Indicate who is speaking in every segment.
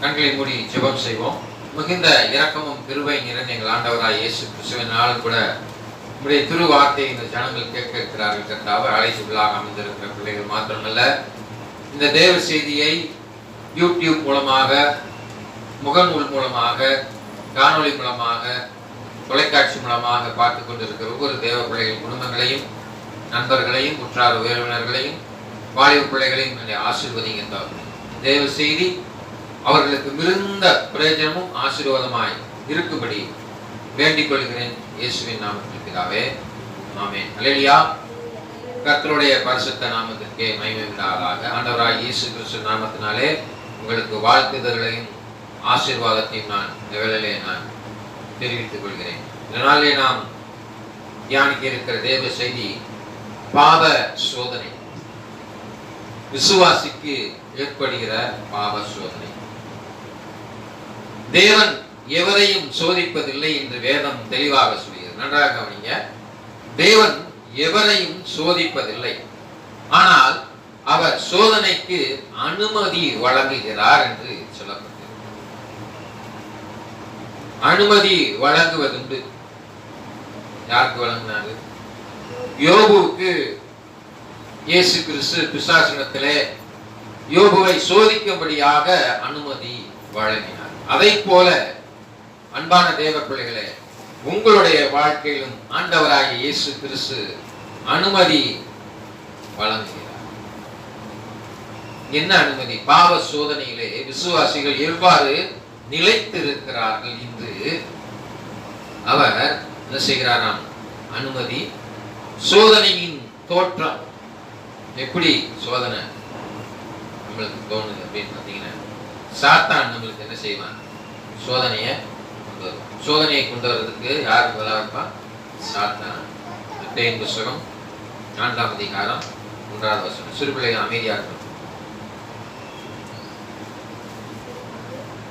Speaker 1: கண்களை மூடி ஜெபம் செய்வோம். மிகுந்த இரக்கமும் கிருபை நிறைந்த எங்கள் ஆண்டவராய் இயேசு கிறிஸ்துவின் நாளும் கூட உங்களுடைய திருவார்த்தை இந்த ஜனங்கள் கேட்க இருக்கிறார்கள். கர்த்தாவே, அழைப்புகளாக அமைந்திருக்கிற பிள்ளைகள் மாத்திரமல்ல, இந்த தேவ செய்தியை யூடியூப் மூலமாக, முகநூல் மூலமாக, காணொலி மூலமாக, தொலைக்காட்சி மூலமாக பார்த்து கொண்டிருக்கிற ஒவ்வொரு தேவ பிள்ளைகள் குடும்பங்களையும், நண்பர்களையும், உற்றார் உறவினர்களையும், வாலிப பிள்ளைகளையும் ஆசீர்வதிங்க. தேவ செய்தி அவர்களுக்கு மிகுந்த பிரயோஜனமும் ஆசீர்வாதமாய் இருக்கும்படி வேண்டிக் கொள்கிறேன் இயேசுவின் நாமத்தில் பிதாவே, ஆமென். அல்லேலூயா. கர்த்தருடைய பரிசுத்த நாமத்திற்கே மகிமை உண்டாவதாக. ஆண்டவராய் இயேசு கிறிஸ்து நாமத்தினாலே உங்களுக்கு வாழ்த்துதல்களையும் ஆசீர்வாதத்தையும் நான் இந்த வேளையிலே நான் தெரிவித்துக் கொள்கிறேன். இதனாலே நாம் தியானிக்க இருக்கிற தேவ செய்தி பாவ சோதனை. விசுவாசிக்கு ஏற்படுகிற பாவ சோதனை. தேவன் எவரையும் சோதிப்பதில்லை என்று வேதம் தெளிவாக சொல்கிறது. நன்றாக கவனிங்க. தேவன் எவரையும் சோதிப்பதில்லை, ஆனால் அவர் சோதனைக்கு அனுமதி வழங்குகிறார் என்று சொல்லப்பட்டது. அனுமதி வழங்குவதுண்டு. யாருக்கு வழங்கினாரு? யோபுவுக்கு இயேசு கிறிஸ்து பிசாசிடத்திலே யோபுவை சோதிக்கும்படியாக அனுமதி வழங்கினார். அதை போல அன்பான தேவ பிள்ளைகளே, உங்களுடைய வாழ்க்கையிலும் ஆண்டவராகிய இயேசு கிறிஸ்து அனுமதி வழங்குகிறார். என்ன அனுமதி? பாவ சோதனையிலே விசுவாசிகள் எவ்வாறு நிலைத்திருக்கிறார்கள் என்று அவர் என்ன செய்கிறாராம்? அனுமதி. சோதனையின் தோற்றம் எப்படி சோதனை நம்மளுக்கு தோணுது அப்படின்னு பார்த்தீங்கன்னா, சாத்தான் நம்மளுக்கு என்ன செய்வான்? சோதனையை கொண்டு வருவான். சோதனையை கொண்டு வர்றதுக்கு யார் முதலாக இருப்பான்? சாத்தான். மத்தேயு புத்தகம் 4ஆம் அதிகாரம் 1வது வசனம். சிறுபிள்ளைகள் அமைதியா இருக்கும்.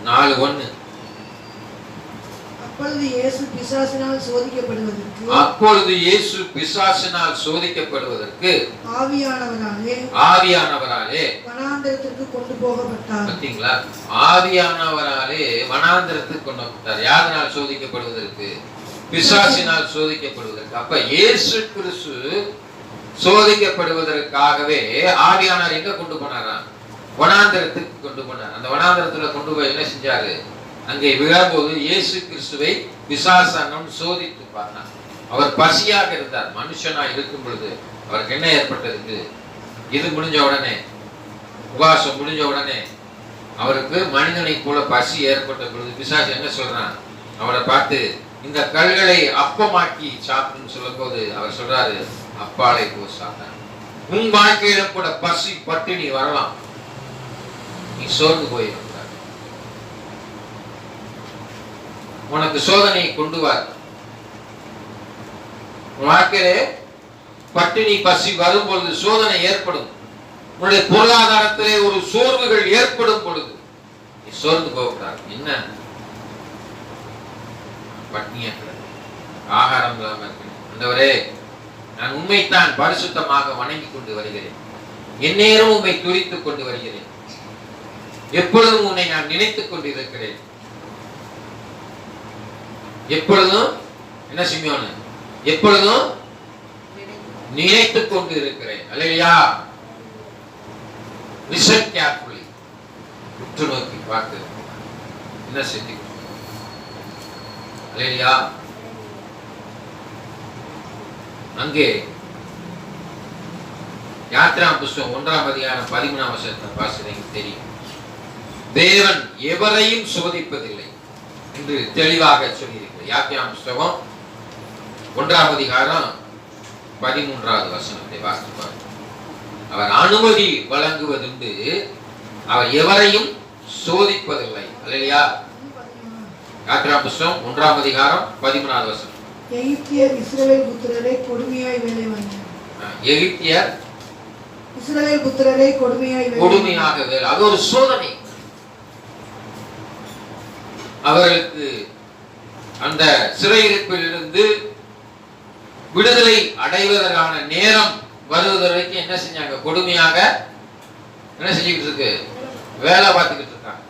Speaker 1: 4:1.
Speaker 2: அப்பொழுது இயேசு பிசாசினால் சோதிக்கப்படுவதற்கு ஆவியானவராலே வனாந்தரத்திற்கு கொண்டு போகப்பட்டார்.
Speaker 1: பார்த்தீங்களா? ஆவியானவராலே வனாந்தரத்துக்கு கொண்டு போகப்பட்டார். யாரினால் சோதிக்கப்படுவதற்கு? பிசாசினால் சோதிக்கப்படுவதற்கு. அப்ப இயேசு கிறிஸ்து சோதிக்கப்படுவதற்காகவே ஆவியானவர் எங்க கொண்டு போனாராம்? வனாந்தரத்துக்கு கொண்டு போனார். அந்த வனாந்தரத்துல கொண்டு போய் என்ன செஞ்சாரு? அங்கே விழும்போது இயேசு கிறிஸ்துவை பிசாசானம் சோதித்து பார்த்தார். அவர் பசியாக இருந்தார். மனுஷனா இருக்கும் பொழுது அவருக்கு என்ன ஏற்பட்டது? இது முடிஞ்ச உடனே, உபவாசம் முடிஞ்ச உடனே அவருக்கு மனிதனை போல பசி ஏற்பட்ட பொழுது பிசாசு என்ன சொல்றான்? அவரை பார்த்து இந்த கல்களை அப்பமாக்கி சாப்பிடுன்னு சொல்லும் போது அவர் சொல்றாரு, அப்பாலை போ சாத்தான். உன் வாழ்க்கையில கூட பசி பட்டினி வரலாம், நீ சோர்ந்து போயிருக்க, உனக்கு சோதனை கொண்டு வர. வாழ்க்கையிலே பட்டினி பசி வரும் பொழுது, சோதனை ஏற்படும், உன்னுடைய பொருளாதாரத்திலே ஒரு சோர்வுகள் ஏற்படும் பொழுது நீ சோர்ந்து போகக்கூடாது. என்ன? பட்டினியா ஆகாரம் இல்லாம இருக்கணும். ஆண்டவரே, நான் உண்மைத்தான் பரிசுத்தமாக வணங்கி கொண்டு வருகிறேன், எந்நேரம் உண்மை துதித்துக் கொண்டு வருகிறேன், எப்பொழுதும் உன்னை நான் நினைத்துக் கொண்டு இருக்கிறேன், எப்பொழுதும் என்ன செய்யணும்? எப்பொழுதும் நினைத்துக் கொண்டு இருக்கிறேன். அல்லேலூயா. Listen carefully. உற்று நோக்கி பார்த்து என்ன செய்தி? அல்லேலூயா. அங்கே யாத்திராம் புஸ்தகம் 1ஆம் அதிகாரம் 13ஆம் வசனத்தை வாசித்தீங்க தெரியும். தேவன் எவரையும் சோதிப்பதில்லை என்று தெளிவாக சொல்லியிருக்கிறார். யாத்திராம் புஸ்தகம் 1ஆம் அதிகாரம் 13வது வசனத்தை வாசிப்பார். அவர் அனுமதி வழங்குவதுண்டு, அவர் எவரையும் சோதிப்பதில்லை. அல்லேலூயா. யாத்திராம் புஸ்தகம் 1ஆம் அதிகாரம் 13வது வசனம்.
Speaker 2: எகிப்தியர் இஸ்ரவேல் புத்திரரை கொடுமையாய் வேலை வாங்கினார்.
Speaker 1: எகிப்தியர்
Speaker 2: இஸ்ரவேல் புத்திரரை கொடுமையாக
Speaker 1: வேலை. அது ஒரு சோதனை. அவர்களுக்கு அந்த சிறையிருப்பில் இருந்து விடுதலை அடைவதற்கான நேரம் வருவதற்கு என்ன செஞ்சாங்க? கொடுமையாக என்ன செஞ்சுக்கிட்டு இருக்கு? வேலை பார்த்துக்கிட்டு இருக்காங்க.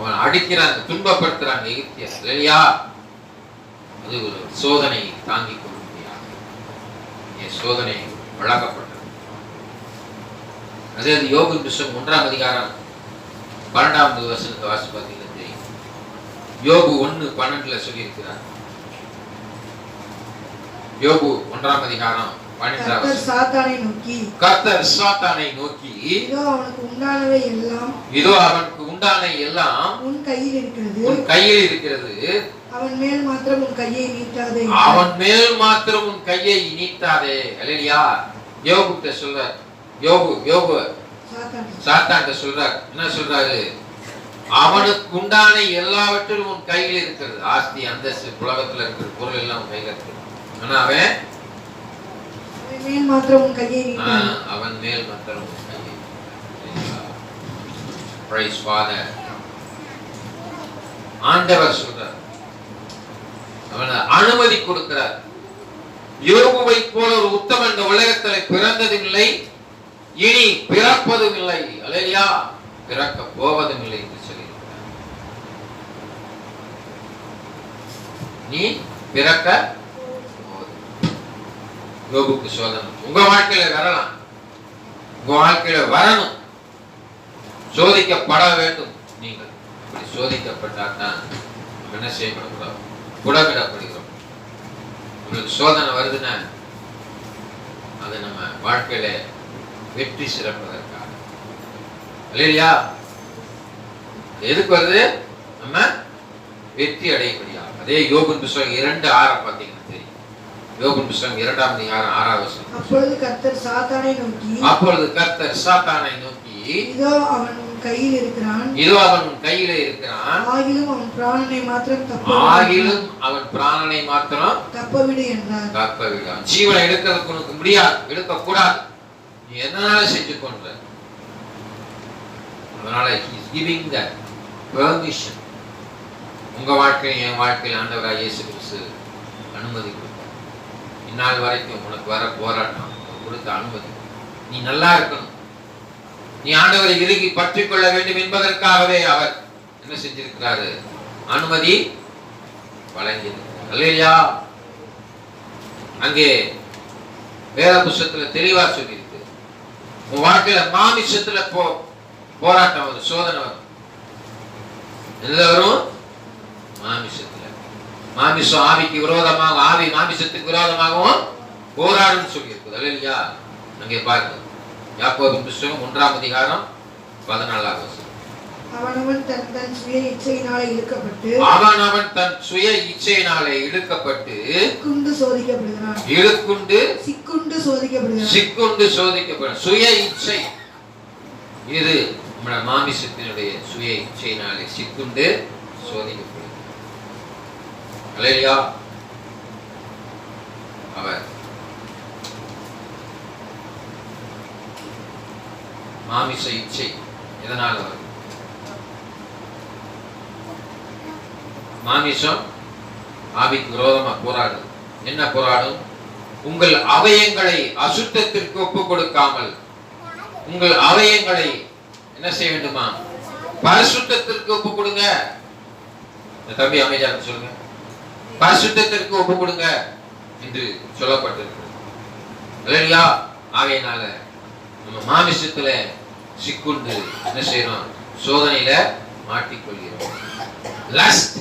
Speaker 1: அவன் அடிக்கிறாங்க, துன்பப்படுத்துறாங்க எகிப்தியர் இல்லையா? அது ஒரு சோதனை தாங்கிக் கொள்ள முடியாது. சோதனை வழங்கப்பட்டது. அதே யோபு புத்தகம் 1ஆம் அதிகாரம் 12வது வசனத்தை வாசி பார்த்தீங்கன்னா தெரியும். யோபு 1:12 சொல்லியிருக்கிறார். யோபு 1ஆம் அதிகாரம் 12வது
Speaker 2: கர்த்தர் சாத்தானை நோக்கி,
Speaker 1: கர்த்தர் சாத்தானை நோக்கி,
Speaker 2: இதோ அவனுக்கு உண்டானவை எல்லாம்,
Speaker 1: இதோ அவனுக்கு உண்டான எல்லாம்
Speaker 2: உன் கையில் இருக்கிறது,
Speaker 1: உன் கையில் இருக்கிறது,
Speaker 2: அவன் மேல் மாத்திரம் உன் கையை நீட்டாதே,
Speaker 1: அவன் மேல் மாத்திரம் உன் கையை நீட்டாதே. அல்லேலூயா. யோபுட்ட சொல்றார், யோபு சாத்தான்ட்ட சொல்றார். என்ன சொல்றாரு? அவனுக்கு உண்டான எல்லாவற்றிலும் உன் கையில் இருக்கிறது. ஆஸ்தி, அந்தஸ்து, உலகத்துல இருக்கிற பொருள் எல்லாம் உன் கையில இருக்கு. ஆனா அவன்
Speaker 2: மேல் மாத்திரம் உன் கையை நீட்டாதே.
Speaker 1: அவன் மேல் மாத்திரம் உன் கையை. Praise Father. ஆண்டவர் சொல்றார், அவன் அனுமதி கொடுக்கிறார். யோபுவை போல ஒரு உத்தமன் இந்த உலகத்தில் பிறந்ததும் இல்லை, இனி பிறப்பதும் இல்லை. அல்லேலூயா. பிறக்க போவதும் இல்லை என்று சொல்லியிருக்கிறார். நீ பிறக்க யோபுக்கு சோதனை உங்க வாழ்க்கையில வரலாம், உங்க வாழ்க்கையில வரணும், சோதிக்கப்பட வேண்டும். நீங்கள் இப்படி சோதிக்கப்பட்டால்தான் என்ன செய்யப்படுகிறோம்? புடமிடப்படுகிறோம். உங்களுக்கு சோதனை வருதுன்னா அது நம்ம வாழ்க்கையில வெற்றி சிறப்பதற்காக. இல்லையா? எதுக்கு வருது? நம்ம வெற்றி அடையப்படியா. அதே யோபு புத்தகம் 2:6 பார்த்தீங்கன்னா தெரியும். யோபு புத்தகம் 2ஆம் அதிகாரம் 6வது வசனம்.
Speaker 2: அப்பொழுது கர்த்தர் சாத்தானை நோக்கி,
Speaker 1: அப்பொழுது கர்த்தர் சாத்தானை நோக்கி,
Speaker 2: இதோ அவன் உன் கையில் இருக்கிறான்,
Speaker 1: இதோ அவன் உன் கையிலே இருக்கிறான்,
Speaker 2: ஆகிலும் அவன் பிராணனை மாத்திரம் தப்பவிடு என்றார்.
Speaker 1: தப்பவிடு. அவன் ஜீவனை எடுக்கிறதுக்கு உனக்கு முடியாது, எடுக்க கூடாது. நீ எதனால செஞ்சு கொண்ட? அதனால he is giving the permission. உங்க வாழ்க்கையில் என் வாழ்க்கையில் ஆண்டவராகிய இயேசு கிறிஸ்து அனுமதி கொடுத்தார். இந்நாள் வரைக்கும் உனக்கு வர போராட்டம் கொடுத்த அனுமதி. நீ நல்லா இருக்கணும், நீ ஆண்டவரை இறுகி பற்றிக் கொள்ள வேண்டும் என்பதற்காகவே அவர் என்ன செஞ்சிருக்கிறாரு? அனுமதி வழங்கியிருக்கிறார். அல்லேலூயா. அங்கே வேத புத்தகத்துல தெளிவா சொல்லியிருக்கு, உன் வாழ்க்கையில மாமிசத்துல போராட்டம் வரும், சோதனை வரும். எதுல வரும்? மாமிசத்துல. மாமிசம் ஆவிக்கு விரோதமாக, ஆவி மாமிசத்துக்கு விரோதமாகவும் போராடும் சொல்லி இருக்குது. அல்லேலூயா. அங்கே பாருங்க, யாக்கோபின் புத்தகம் 1ஆம் அதிகாரம் 14வது வசனம்.
Speaker 2: அவனவன் தன் சுய இச்சையினாலே இழுக்கப்பட்டு,
Speaker 1: அவனவன் தன் சுய இச்சையினாலே இழுக்கப்பட்டு
Speaker 2: சிக்குண்டு சோதிக்கப்படுகிறான்.
Speaker 1: சிக்குண்டு சோதிக்கப்படுகிறான். சுய இச்சை இது நம்ம மாமிசத்தினுடைய சுய இச்சையினாலே சிக்குண்டு சோதிக்கப்படுகிறான். அல்லேலூயா. அவர் மாமிச இச்சை எதனால வரும்? மாமிசம் ஆவிக்கு விரோதமா போராடும். என்ன போராடும்? உங்கள் அவயங்களை அசுத்தத்திற்கு ஒப்பு கொடுக்காமல் உங்கள் அவயங்களை என்ன செய்ய வேண்டுமா? பரிசுத்தத்திற்கு ஒப்பு கொடுங்க. தம்பி அமைதியா சொல்லுங்க. பரிசுத்தத்திற்கு ஒப்பு கொடுங்க என்று சொல்லப்பட்டிருக்கிறது. அல்லேலூயா. ஆகையினால நம்ம மாமிசத்துல சிக்குண்டு என்ன செய்யறோம்? சோதனையில மாட்டிக்கொள்கிறோம். லஸ்ட்.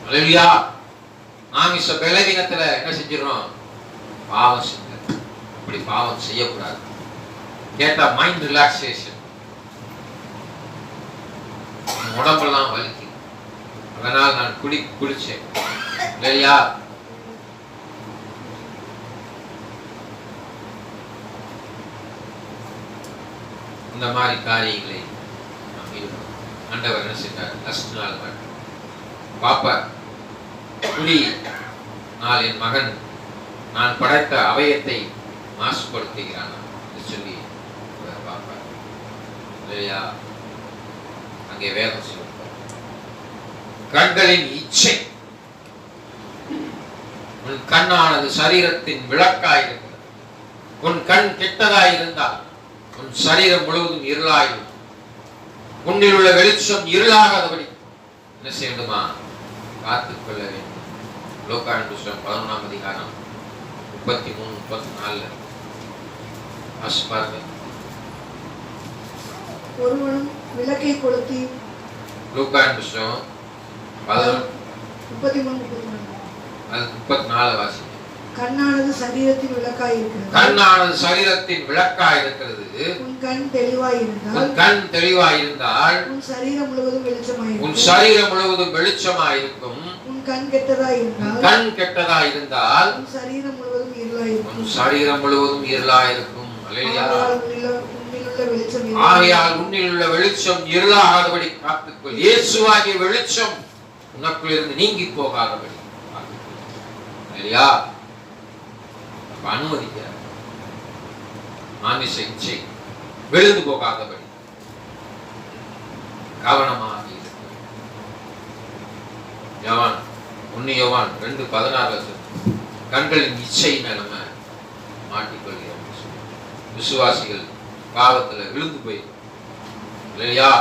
Speaker 1: அல்லேலூயா. மாமிச பலவீனத்துல என்ன செஞ்சிடறோம்? பாவம் செஞ்சோம். அப்படி பாவம் செய்யக்கூடாது. கேட்டா மைண்ட் ரிலாக்ஸேஷன், உடம்பெல்லாம் வலிக்கும், அதனால் நான் குடிச்சேன். இல்லையா? இந்த மாதிரி காரியங்களை ஆண்டவர் என்ன செய்தார்? லஸ்ட்னால பாப்பா குடி நாள் என் மகன் நான் படைத்த அவயத்தை மாசுபடுத்துகிறான் சொல்லி பாப்பா இல்லையா? அங்கே வேதம் சொல்லுங்க, கண்களின் இச்சை. உன் கண்ணானது சரீரத்தின் விளக்காயிருக்கிறது. உன் கண் கெட்டதாயிருந்தால் உன் சரீரம் முழுவதும் இருளாயிருக்கும். உன்னில் உள்ள வெளிச்சம் இருளாகாதபடி என்ன செய்யணுமா? காத்துக் கொள்ள வேண்டும். லூக்காவின் புத்தகம் 11ஆம் அதிகாரம் 33, 34 வாசிப்பாருங்க.
Speaker 2: ஒருவனும் விளக்கை கொளுத்தி
Speaker 1: லூக்காவின் புத்தகம்
Speaker 2: 33,
Speaker 1: 34 வாசி.
Speaker 2: கண்ணானது சரீரத்தின் விளக்காய் இருக்கிறது.
Speaker 1: கண்ணானது சரீரத்தின் விளக்காய் இருக்கிறது.
Speaker 2: உன் கண் தெளிவாய் இருந்தால்,
Speaker 1: உன் கண் தெளிவாய் இருந்தால்
Speaker 2: உன் சரீரம் முழுவதும் வெளிச்சமாயிருக்கும்.
Speaker 1: உன் சரீரம் முழுவதும் வெளிச்சமாயிருக்கும்.
Speaker 2: உன் கண் கெட்டதாய் இருந்தால்,
Speaker 1: கண் கெட்டதாய் இருந்தால்
Speaker 2: உன் சரீரம் முழுவதும் இருளாயிருக்கும்.
Speaker 1: உன் சரீரம் முழுவதும் இருளாயிருக்கும். அல்லேலூயா.
Speaker 2: உன்னிலுள்ள வெளிச்சம்
Speaker 1: ஆகையால் உன்னில் உள்ள வெளிச்சம் இருளாகாதபடி காத்துக்கொள். இயேசுவாகிய வெளிச்சம் உனக்குள் இருந்து நீங்கி போகாதபடி காத்துக்கொள். அல்லேலூயா. அனுமதிக்கிறார். மாமிச இச்சை விழுந்து போகாதபடி கவனமாக இருக்கிறார். யோவான் 1 யோவான் 2:16 கண்களின் இச்சை மேலம மாட்டிக்கொள்கிறோம். விசுவாசிகள் பாவத்துல விழுந்து போய் இல்லையா?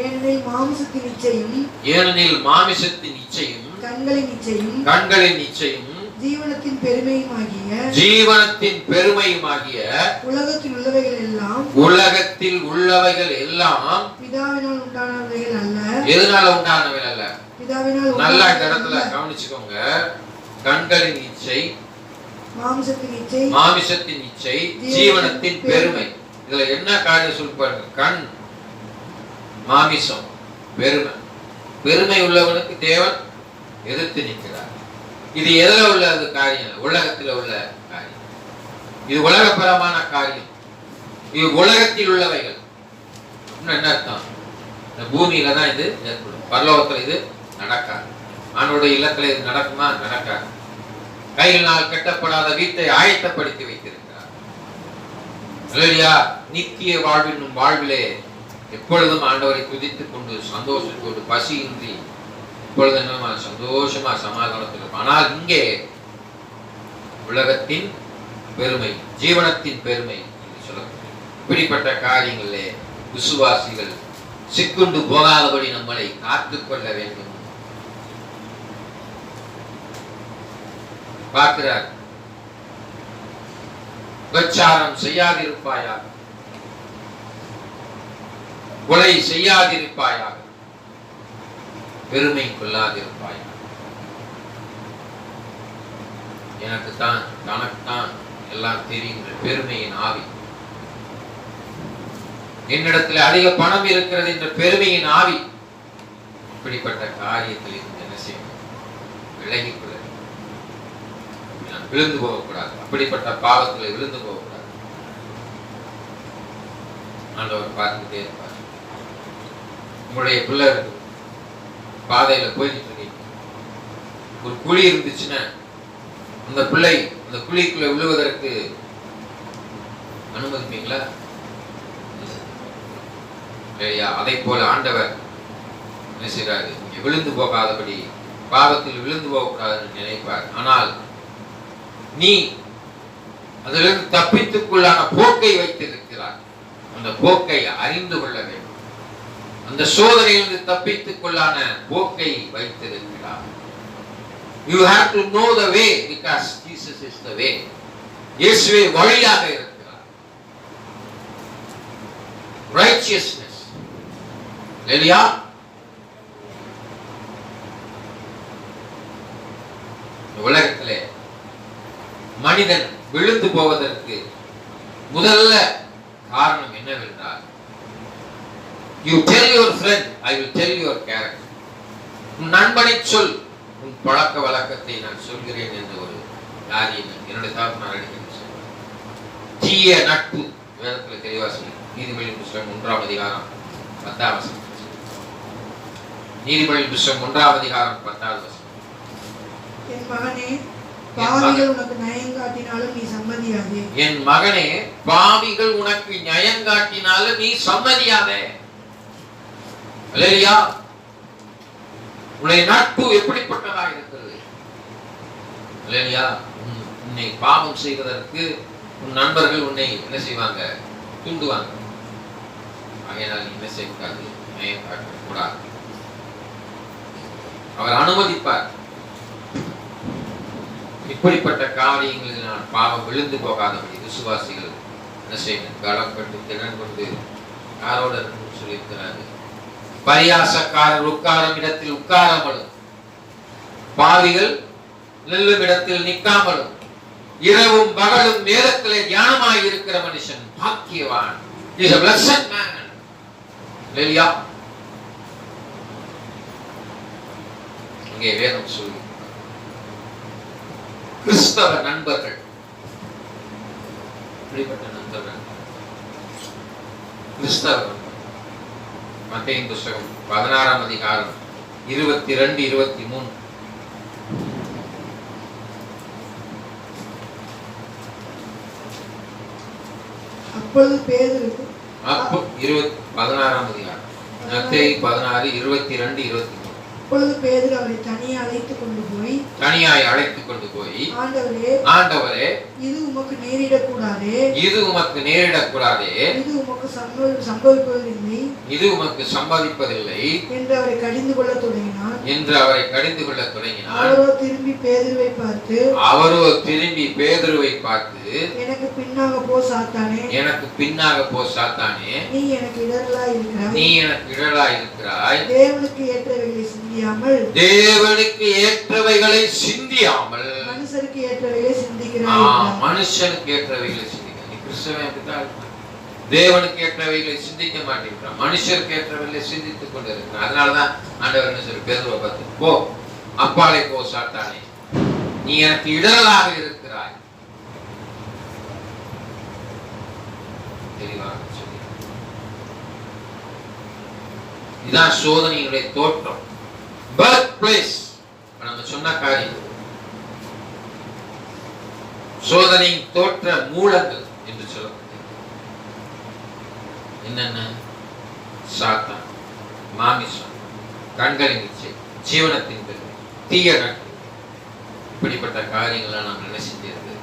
Speaker 2: ஏனெனில் மாமிசத்தின் இச்சையும் கண்களின் இச்சையும் ஜீவனத்தின் பெருமையுமாகிய உலகத்தில் உள்ளவைகள் எல்லாம் பிதாவினால் உண்டானவைகள் அல்ல.
Speaker 1: எதனால உண்டானவைகள் அல்ல? பிதாவினால். நல்லா இந்த இடத்துல கவனிச்சுக்கோங்க. கண்களின் இச்சை, மாமிசத்தின் இச்சை, ஜீவனத்தின் பெருமை. இதுல என்ன காரியம் சொல்லி பாருங்க. கண், மாமிசம், பெருமை. பெருமை உள்ளவனுக்கு தேவன் எதிர்த்து நிற்கிறார். இது எதுல உள்ள காரியம்? உலகத்தில் உள்ள காரியம். இது உலகப்பரமான காரியம். இது உலகத்தில் உள்ளவைகள். என்ன அர்த்தம்? இந்த பூமியில தான் இது ஏற்படும். பரலோகத்தில் இது நடக்காது. ஆணுடைய இல்லத்துல இது நடக்குமா? நடக்காது. கையினால் கட்டப்படாத வீட்டை ஆயத்தப்படுத்தி வைத்திருக்கிறார். அல்லேலூயா. நித்திய வாழ்வின் வாழ்விலே எப்பொழுதும் ஆண்டவரை துதித்துக் கொண்டு சந்தோஷத்தோடு பசியின்றி இப்பொழுது என்ன சந்தோஷமா சமாதானத்தில். ஆனால் இங்கே உலகத்தின் பெருமை, ஜீவனத்தின் பெருமை என்று சொல்லக்கூடிய இப்படிப்பட்ட காரியங்களே விசுவாசிகள் சிக்குண்டு போகாதபடி நம்மளை காத்துக்கொள்ள வேண்டும். பார்க்கிறார். விபச்சாரம் செய்யாதிருப்பாயாக, கொலை செய்யாதிருப்பாயாக, பெருமை கொள்ளாதிருப்பாயாக. எனக்குத்தான் தனக்குத்தான் எல்லாம் தெரிகின்ற பெருமையின் ஆவி, என்னிடத்தில் அதிக பணம் இருக்கிறது என்ற பெருமையின் ஆவி, இப்படிப்பட்ட காரியத்தில் இருந்து என்ன செய்யணும்? விலகிக் கொள்ள. விழுந்து போகக்கூடாது. அப்படிப்பட்ட பாவத்தில் விழுந்து போகக்கூடாது. ஆண்டவர் பார்த்துட்டே இருப்பார். உங்களுடைய பிள்ளை பாதையில போயிட்டு இருக்கீங்க, ஒரு குழி இருந்துச்சுன்னா அந்த பிள்ளை அந்த குழிக்குள்ள விழுவதற்கு அனுமதிப்பீங்களா? அதை போல ஆண்டவர் என்ன செய்றாரு? விழுந்து போகாதபடி, பாவத்தில் விழுந்து போகக்கூடாதுன்னு நினைப்பார். ஆனால் நீ அதிலிருந்து தப்பித்துக்குள்ளான போக்கை வைத்திருக்கிறார். அந்த போக்கை அறிந்து கொள்ள வேண்டும். அந்த சோதனையிலிருந்து தப்பித்துக்குள்ளான போக்கை வைத்திருக்கிறார். You have to know the way because Jesus is the way. இயேசுவே வழியாக இருக்கிறார். Righteousness. இல்லையா? உலகத்திலே மனிதன் விழுந்து போவதற்கு முதல்ல காரணம் என்னவென்றால், you tell your friend, I will tell your character. உன் நண்பனை சொல், உன் பழக்க வழக்கத்தை நான் சொல்கிறேன் என்ற ஒரு காரியம் என்னுடைய தகப்பனார் அடிக்கடி சொல்வார். தீய நட்பு வேதத்தில் தெளிவா சொல்லி. நீதிமொழியின் புத்தகம் 1ஆம் அதிகாரம் 10ஆம் வசனம். நீதிமொழியின் புத்தகம் 1ஆம் அதிகாரம் 10ஆவது வசனம்.
Speaker 2: என் மகனே, பாவிகள் உனக்கு நயங்காட்டினாலும் நீ சம்மதியாதே.
Speaker 1: என் மகனே, பாவிகள் உனக்கு நயங்காட்டினாலும் நீ சம்மதியாதே. அல்லேலூயா. உன்னுடைய நட்பு எப்படிப்பட்டதா இருக்கிறது? அல்லேலூயா. உன்னை பாவம் செய்வதற்கு உன் நண்பர்கள் உன்னை என்ன செய்வாங்க? தூண்டுவாங்க. ஆகையால் நீ என்ன செய்யக்கூடாது? நியாயம் பார்க்க கூடாது. அவர் அனுமதிப்பார். இப்படிப்பட்ட காரியங்களில் நான் பாவம் விழுந்து போகாதபடி விசுவாசிகள் என்ன செய்யணும்? கலப்பட்டு திறன் கொண்டு யாரோட சொல்லியிருக்கிறாரு? பரியாசக்காரர் உட்காரும் இடத்தில் உட்காராமலும், பாவிகள் நில்லும் இடத்தில் நிற்காமலும், இரவும் பகலும் நேரத்திலே தியானமாய் இருக்கிற மனுஷன் பாக்கியவான். He is a blessed man. Hallelujah. இங்கே வேதம் சொல்லி கிறிஸ்தவ நண்பர்கள், இப்படிப்பட்ட நண்பர்கள் கிறிஸ்தவ மத்தேயு புத்தகம் 16ஆம் அதிகாரம் 22, 23.
Speaker 2: அப்பொழுது பேதுரு
Speaker 1: 16ஆம் அதிகாரம் மத்தேயு 16, 22, 23.
Speaker 2: அப்பொழுது பேதுரு அவரை தனியாய் அழைத்துக் கொண்டு போய் ஆண்டவரே, இது உமக்கு நேரிடக்கூடாதே,
Speaker 1: இது உமக்கு
Speaker 2: இது உமக்கு சம்பவிப்பதில்லை,
Speaker 1: இது உமக்கு சம்பவிப்பதில்லை
Speaker 2: என்று அவரை கடிந்து கொள்ள தொடங்கினார். அவரோ திரும்பி பேதுருவை பார்த்து எனக்கு பின்னாக போ சாத்தானே, நீ எனக்கு இடரலாய் இருக்கிறாய். தேவனுக்கு ஏற்றவைகளை சிந்தியாமல் மனுஷருக்கு ஏற்றவைகளை சிந்திக்கிறாய். நீ கிறிஸ்தவன் அப்படித்தான் இருக்க. தேவனுக்கு ஏற்றவைகளை சிந்திக்க மாட்டேங்கிறான், மனுஷருக்கு ஏற்றவைகளை சிந்தித்துக் கொண்டு இருக்கிறான். அதனாலதான் ஆண்டவர் என்ன சொல்லி பேதுருவை பார்த்து, போ, அப்பாலே போ சாத்தானே, நீ எனக்கு இடரலாக இருக்கிறாய். தெளிவாக சொல்லி, இதான் சோதனையுடைய தோற்றம், பர்த் பிளேஸ். நம்ம சொன்ன காரியம் சோதனை தோற்ற மூலங்கள் என்று சொல்லப்பட்டது. என்னென்ன? சாத்தான், மாமிசம், கண்களின் இச்சை, ஜீவனத்தின் பெருமை, தீய நட்பு, இப்படிப்பட்ட காரியங்களை நாம் என்ன செஞ்சிருக்கு?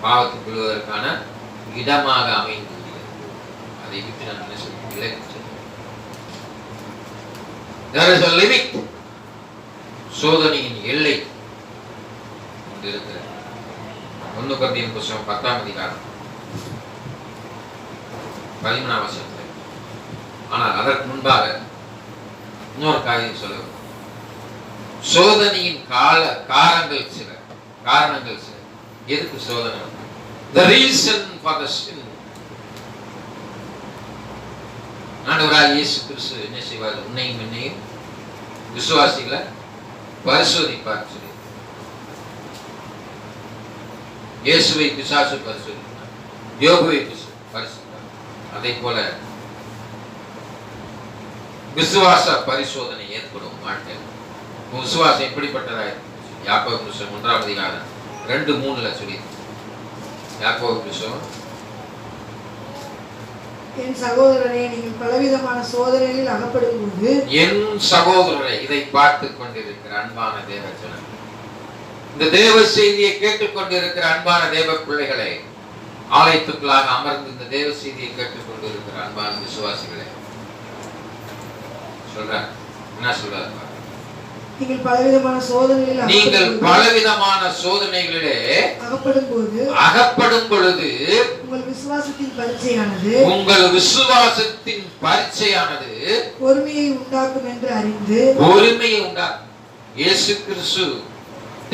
Speaker 2: பாவத்துக்கு விழுவதற்கான இடமாக அமைந்து அதை விட்டு நாம் என்ன சொல்லி விலகி. There is a limit. சோதனையின் எல்லை இருக்கிறது. 1 கொரிந்தியர் புத்தகம் 10ஆம் அதிகாரம் 13ஆம் வசனத்தில். ஆனால் அதற்கு முன்பாக இன்னொரு காரியம் சொல்லுவோம். சோதனையின் காரணங்கள் சில. எதுக்கு சோதனை? The reason for the sin. ஆண்டவராகிய இயேசு கிறிஸ்து என்ன செய்வார்? உன்னையும் என்னையும் விசுவாசிகளை பரிசோதிப்பார் சொல்லி. இயேசுவை பிசாசு பரிசோதிப்பார், யோபுவை பரிசோதிப்பார். அதே போல விசுவாச பரிசோதனை ஏற்படும் வாழ்க்கையில். விசுவாசம் எப்படிப்பட்டதா இருக்கு? யாக்கோபு புத்தகம் 1ஆம் அதிகாரம் 2:3 சொல்லி. யாக்கோபு புத்தகம், என் சகோதரரே, நீங்கள் பலவிதமான சோதனைகளில் அகப்படும் போது,
Speaker 1: என் சகோதரரை, இதை பார்த்துக் கொண்டிருக்கிற அன்பான தேவ ஜனங்களே, இந்த தேவ செய்தியை கேட்டுக் கொண்டிருக்கிற அன்பான தேவ பிள்ளைகளே, ஆலயத்துக்குள்ளாக அமர்ந்து இந்த தேவ செய்தியை கேட்டுக் கொண்டிருக்கிற அன்பான விசுவாசிகளே, சொல்றார் என்ன சொல்றாரு? நீங்கள் பலவிதமான சோதனைகளிலே அகப்படும் பொழுது உங்கள் விசுவாசத்தின் பரீட்சையானது பொறுமையை உண்டாக்கும் என்று அறிந்து. இயேசு கிறிஸ்து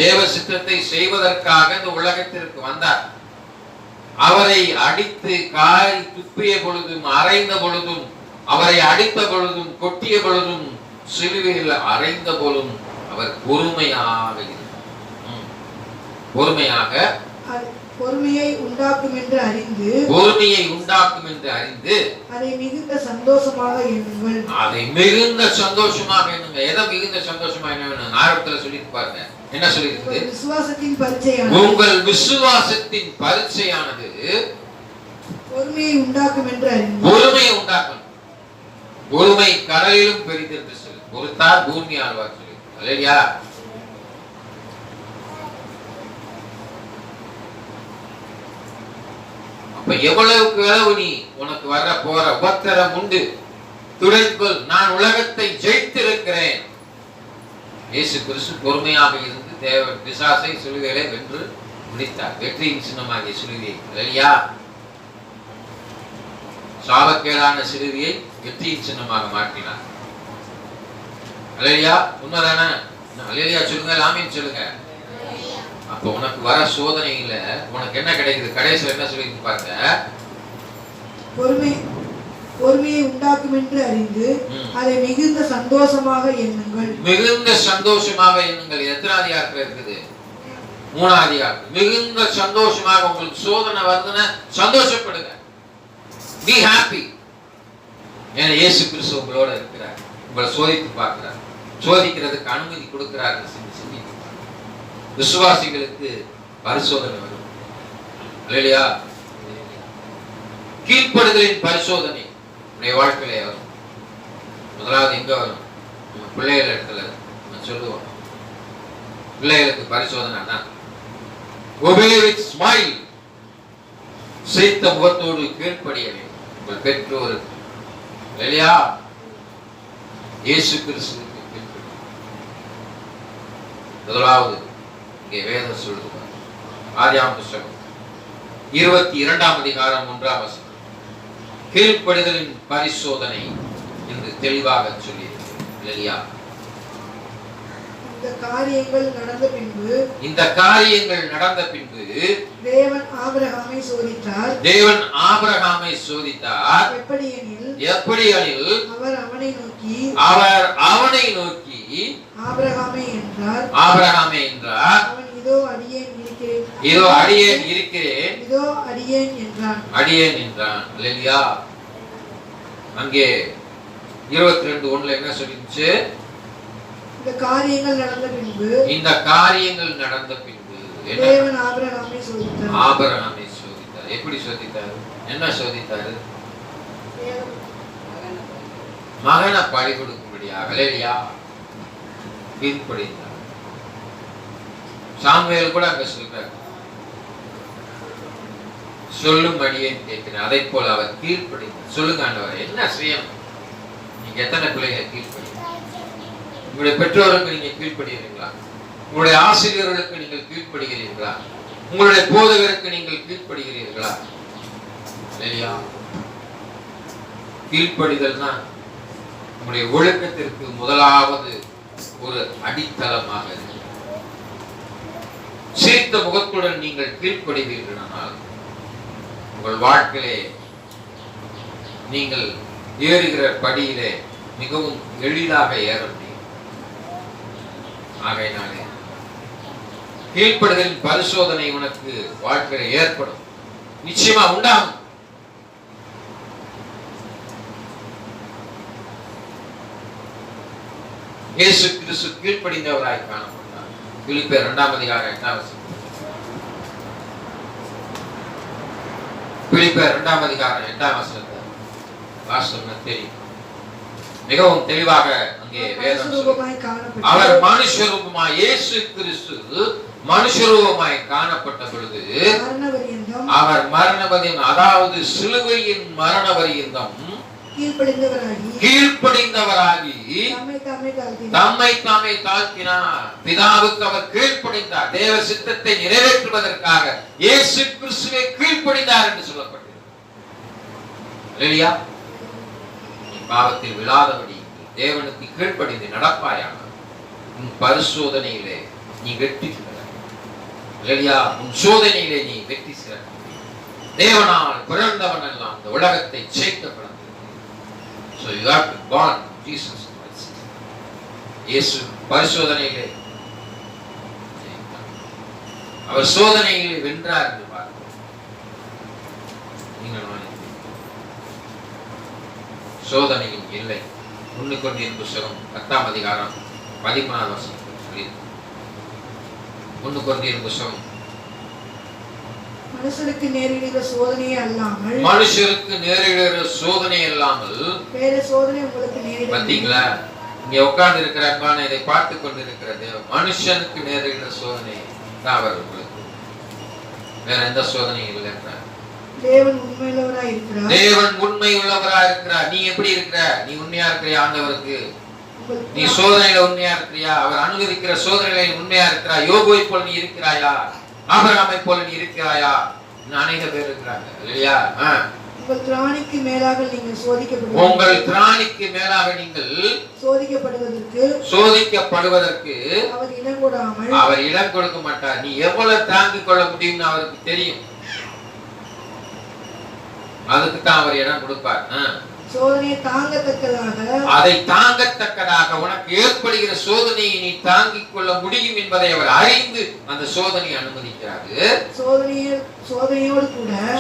Speaker 1: தேவ சித்தத்தை செய்வதற்காக இந்த உலகத்திற்கு வந்தார். அவரை அடித்து காரி துப்பிய பொழுதும், அறைந்த பொழுதும், அவரை அடித்த பொழுதும், கொட்டிய பொழுதும், சிலுவையில் அறைந்த போலும் அவர் பொறுமையை உண்டாக்கும் என்று அறிந்து அதை மிகுந்த சந்தோஷமாக எண்ணுங்கள். எதை மிகுந்த சந்தோஷமாக எண்ணுங்க? ஆரம்பத்தில் சொல்லிட்டு பாருங்க, என்ன சொல்லிருக்கு? உங்கள் விசுவாசத்தின் பரீட்சையானது பொறுமையை உண்டாக்கும் என்று அறிந்து. பொறுமை கடலிலும் பெரிது என்று சொல்லி, பொறுத்தார் பூமி ஆழ்வார் சொல்லி. அல்லேலூயா.
Speaker 2: அப்ப எவ்வளவுக்கு அளவு நீ உனக்கு வர போற உபத்திரம் உண்டு, துடைக்குள், நான் உலகத்தை ஜெயித்திருக்கிறேன். இயேசு கிறிஸ்து பொறுமையாக இருந்து தேவன் பிசாசை சிலுவையிலே வென்று முடித்தார். வெற்றியின் சின்னமாகிய சிலுவையை, இல்லையா, சாபக்கேடான சிலுவையை வெற்றியின் சின்னமாக மாற்றினார். இல்லையா, உண்மைதானே? இல்லையா சொல்லுங்க, ஆமீன் சொல்லுங்க. அப்ப உனக்கு வர சோதனையில உனக்கு என்ன கிடைக்குது? கடைசியில் என்ன சொல்லி பாருங்க,
Speaker 3: பொறுமையை உண்டாக்கும் என்று அறிந்து அதை மிகுந்த சந்தோஷமாக எண்ணுங்கள்.
Speaker 2: மிகுந்த சந்தோஷமாக எண்ணுங்கள். எத்தனை அதிகாரத்துல இருக்குது? 3ஆம் அதிகாரம். மிகுந்த சந்தோஷமாக உங்களுக்கு சோதனை வருதுன்னா சந்தோஷப்படுங்க. Be happy. ஏன்னா இயேசு கிறிஸ்து உங்களோட இருக்கிறார், உங்களை சோதித்து பார்க்கிறார், சோதிக்கிறதுக்கு அனுமதி கொடுக்கிறார். விசுவாசிகளுக்கு பரிசோதனை வரும், இல்லையா? கீழ்ப்படுதலின் பரிசோதனை உடைய வாழ்க்கையில வரும். முதலாவது எங்க வரும்? பிள்ளைகள் இடத்துல சொல்லுவோம். பிள்ளைகளுக்கு பரிசோதனை தான். obey with smile, சிரித்த முகத்தோடு கீழ்ப்படிய வேண்டும். உங்கள் பெற்றோர், இல்லையா, இயேசு கிறிஸ்துவுக்கு கீழ்ப்படி. முதலாவது இங்கே வேதம் சொல்லுது, ஆதியாகம புத்தகம் 22ஆம் அதிகாரம் 1ஆம் வசனம், கீழ்ப்படிதலின் பரிசோதனை என்று தெளிவாக சொல்லியிருக்கிறது, இல்லையா?
Speaker 3: இந்த காரியங்கள் நடந்த பின்பு தேவன் ஆபிரகாமை சோதித்தார்.
Speaker 2: எப்படியெனில்
Speaker 3: அவர்
Speaker 2: அவனை நோக்கி
Speaker 3: ஆபிரகாமே என்றார். அவன் இதோ அடியேன் இருக்கிறேன்
Speaker 2: என்றான். இல்லையா? அங்கே 22:1 என்ன சொல்லிச்சு?
Speaker 3: இந்த காரியங்கள் நடந்த பின்பு தேவன் ஆபிரகாமை
Speaker 2: சோதித்தார். எப்படி சோதித்தார்? என்ன சோதித்தாரு? மகனை பலி கொடுக்கும்படியாக, இல்லையா, கீழ்ப்படிந்தார். சாமுவேல் கூட அங்க சொல்றார், சொல்லும்படியே கேட்கிறேன், அதை போல அவர் கீழ்ப்படிந்தார். சொல்லுங்க ஆண்டவரே, என்ன செய்யணும்? நீங்க எத்தனை பிள்ளைகள் கீழ்ப்படி? உங்களுடைய பெற்றோருக்கு நீங்க கீழ்ப்படுகிறீர்களா? உங்களுடைய ஆசிரியர்களுக்கு நீங்கள் கீழ்ப்படுகிறீர்களா? உங்களுடைய போதகருக்கு நீங்கள் கீழ்ப்படுகிறீர்களா? இல்லையா? கீழ்ப்படிதல் தான் உங்களுடைய ஒழுக்கத்திற்கு முதலாவது ஒரு அடித்தளமாக இருக்கு. சிரித்த முகத்துடன் நீங்கள் கீழ்ப்படுவீர்களானால் உங்கள் வாழ்க்கையிலே நீங்கள் ஏறுகிற படியிலே மிகவும் எளிதாக ஏற முடியும். ஆகையினாலே கீழ்ப்படுதலின் பரிசோதனை உனக்கு வாழ்க்கையில ஏற்படும், நிச்சயமா உண்டாகும். இயேசு கிறிஸ்து கீழ்ப்படிந்தவராய் காணப்பட்டார். பிலிப்பியர் 2ஆம் அதிகாரம் 8ஆம் வசனம். பிலிப்பியர் 2ஆம் அதிகாரம் 8ஆம் வசனத்தை வாசித்தோம்னா தெரியும், மிகவும் தெளிவாக அங்கே வேதம் அவர் மனுஷரூபமாய், இயேசு கிறிஸ்து மனுஷரூபமாய் காணப்பட்ட பொழுது அவர் மரணபரியந்தம், அதாவது சிலுவையின் மரணபரியந்தம் கீழ்ப்படிந்தவராகி தம்மை தாமே தாழ்த்தினார். பிதாவுக்கு அவர் கீழ்ப்படிந்தார். தேவ சித்தத்தை நிறைவேற்றுவதற்காக இயேசு கிறிஸ்துவை கீழ்ப்படிந்தார் என்று சொல்லப்பட்டது, இல்லையா? பாவத்தில் விழாதபடி தேவனுக்கு கீழ்ப்படிந்து நடப்பாயாக உன் பரிசோதனையிலே நீ வெற்றி பெற, இல்லையா? உன் சோதனையிலே நீ வெற்றி பெற. தேவனால் பிறந்தவன் எல்லாம் இந்த உலகத்தை ஜெயிக்கப்பட. So you have to born Jesus Christ. இயேசு பரிசோதனையிலே அவர் சோதனையிலே வென்றார் என்று பார்க்கிறோம். நீங்கள் சோதனையின் இல்லை. 1 கொரிந்தியர் புத்தகம் 10ஆம் அதிகாரம் 13ஆம் வசனத்தில் சொல்லி, 1 கொரிந்தியர் புத்தகம்,
Speaker 3: மனுஷருக்கு நேரிடுகிற சோதனையே அல்லாமல் வேற சோதனை உங்களுக்கு நேரிடும்.
Speaker 2: பாத்தீங்களா? இங்க உட்கார்ந்து இருக்கிற அன்பான இதை பார்த்து கொண்டிருக்கிறது, மனுஷனுக்கு நேரிடுகிற சோதனை தான் அவர் உங்களுக்கு, வேற எந்த சோதனையும் இல்லை.
Speaker 3: தேவன் உண்மையுள்ளவராய் இருக்கிறார்.
Speaker 2: தேவன் உண்மை உள்ளவரா இருக்கிறார். நீ எப்படி இருக்கிற? நீ உண்மையா இருக்கிறியா ஆண்டவருக்கு? நீ சோதனையில உண்மையா இருக்கிறியா? அவர் அனுமதிக்கிற சோதனையில உண்மையா இருக்கிறா? யோபுவை போல நீ இருக்கிறாயா? ஆபிரகாமை போல நீ இருக்கிறாயா? அநேக பேர் இருக்கிறாங்க இல்லையா?
Speaker 3: உங்கள் திராணிக்கு மேலாக நீங்கள்
Speaker 2: உங்கள் திராணிக்கு மேலாக நீங்கள் சோதிக்கப்படுவதற்கு அவர் இடம் கொடுக்க மாட்டார். நீ எவ்வளவு தாங்கிக் கொள்ள முடியும்னு அவருக்கு தெரியும். அதுக்கு தான் அவர் இடம் கொடுப்பார்.
Speaker 3: சோதனையை தாங்கத்தக்கதாக,
Speaker 2: அதை தாங்கத்தக்கதாக உனக்கு ஏற்படுகிற சோதனையை நீ தாங்கிக் கொள்ள முடியும் என்பதை அவர் அறிந்து அந்த சோதனையை அனுமதிக்கிறாரு.